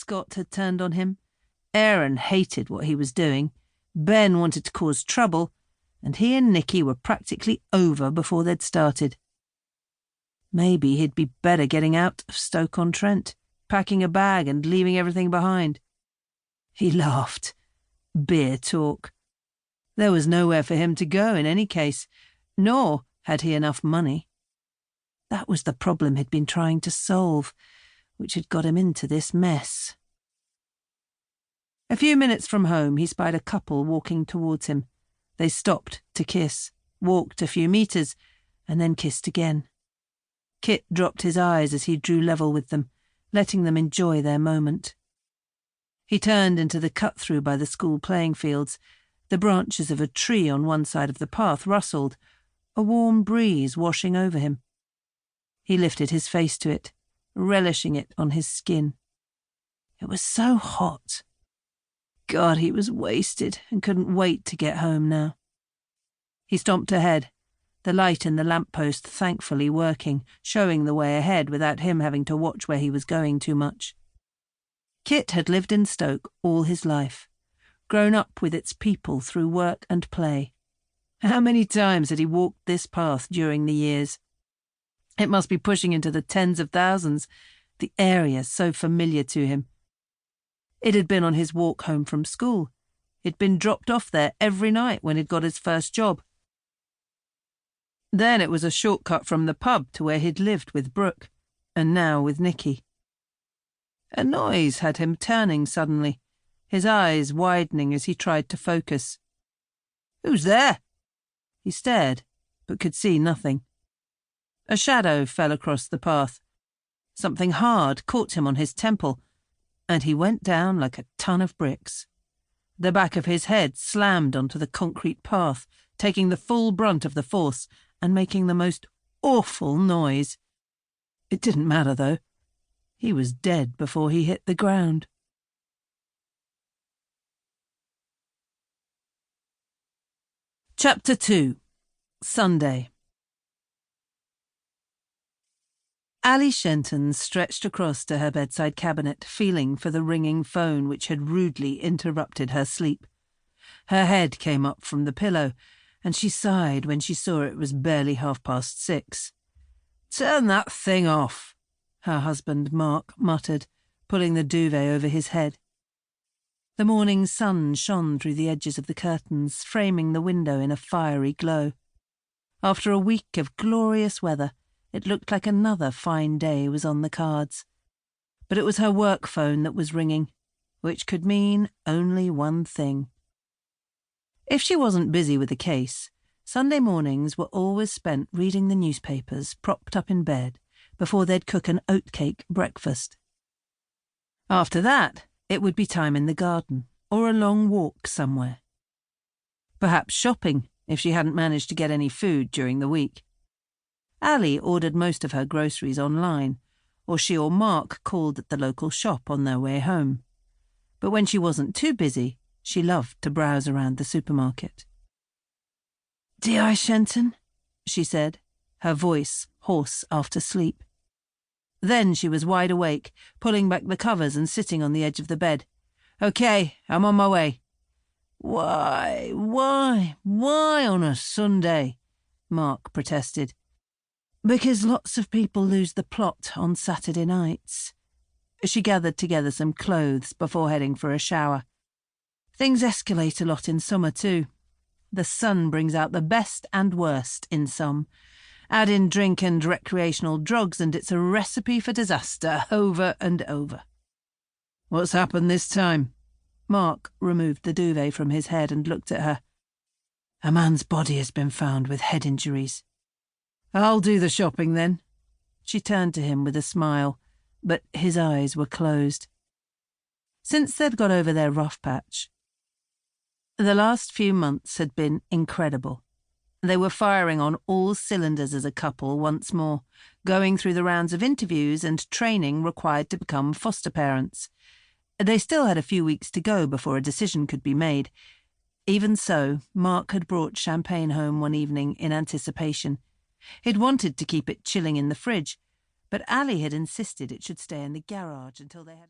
Scott had turned on him. Aaron hated what he was doing. Ben wanted to cause trouble, and he and Nicky were practically over before they'd started. Maybe he'd be better getting out of Stoke-on-Trent, packing a bag and leaving everything behind. He laughed. Beer talk. There was nowhere for him to go in any case, nor had he enough money. That was the problem he'd been trying to solve, which had got him into this mess. A few minutes from home, he spied a couple walking towards him. They stopped to kiss, walked a few metres, and then kissed again. Kit dropped his eyes as he drew level with them, letting them enjoy their moment. He turned into the cut-through by the school playing fields. The branches of a tree on one side of the path rustled, a warm breeze washing over him. He lifted his face to it, relishing it on his skin. It was so hot. God, he was wasted and couldn't wait to get home now. He stomped ahead, the light in the lamppost thankfully working, showing the way ahead without him having to watch where he was going too much. Kit had lived in Stoke all his life, grown up with its people through work and play. How many times had he walked this path during the years? It must be pushing into the tens of thousands, the area so familiar to him. It had been on his walk home from school. He'd been dropped off there every night when he'd got his first job. Then it was a shortcut from the pub to where he'd lived with Brooke, and now with Nicky. A noise had him turning suddenly, his eyes widening as he tried to focus. "Who's there?" He stared, but could see nothing. A shadow fell across the path. Something hard caught him on his temple, and he went down like a ton of bricks. The back of his head slammed onto the concrete path, taking the full brunt of the force and making the most awful noise. It didn't matter, though. He was dead before he hit the ground. Chapter 2. Sunday. Allie Shenton stretched across to her bedside cabinet, feeling for the ringing phone which had rudely interrupted her sleep. Her head came up from the pillow, and she sighed when she saw it was barely 6:30. "Turn that thing off," her husband Mark muttered, pulling the duvet over his head. The morning sun shone through the edges of the curtains, framing the window in a fiery glow. After a week of glorious weather, it looked like another fine day was on the cards. But it was her work phone that was ringing, which could mean only one thing. If she wasn't busy with a case, Sunday mornings were always spent reading the newspapers, propped up in bed, before they'd cook an oatcake breakfast. After that, it would be time in the garden, or a long walk somewhere. Perhaps shopping, if she hadn't managed to get any food during the week. Allie ordered most of her groceries online, or she or Mark called at the local shop on their way home. But when she wasn't too busy, she loved to browse around the supermarket. "D.I. Shenton?" she said, her voice hoarse after sleep. Then she was wide awake, pulling back the covers and sitting on the edge of the bed. "Okay, I'm on my way." Why on a Sunday?" Mark protested. "Because lots of people lose the plot on Saturday nights." She gathered together some clothes before heading for a shower. "Things escalate a lot in summer too. The sun brings out the best and worst in some. Add in drink and recreational drugs and it's a recipe for disaster over and over." "What's happened this time?" Mark removed the duvet from his head and looked at her. "A man's body has been found with head injuries." "I'll do the shopping then." She turned to him with a smile, but his eyes were closed. Since they'd got over their rough patch, the last few months had been incredible. They were firing on all cylinders as a couple once more, going through the rounds of interviews and training required to become foster parents. They still had a few weeks to go before a decision could be made. Even so, Mark had brought champagne home one evening in anticipation. He'd wanted to keep it chilling in the fridge, but Allie had insisted it should stay in the garage until they had...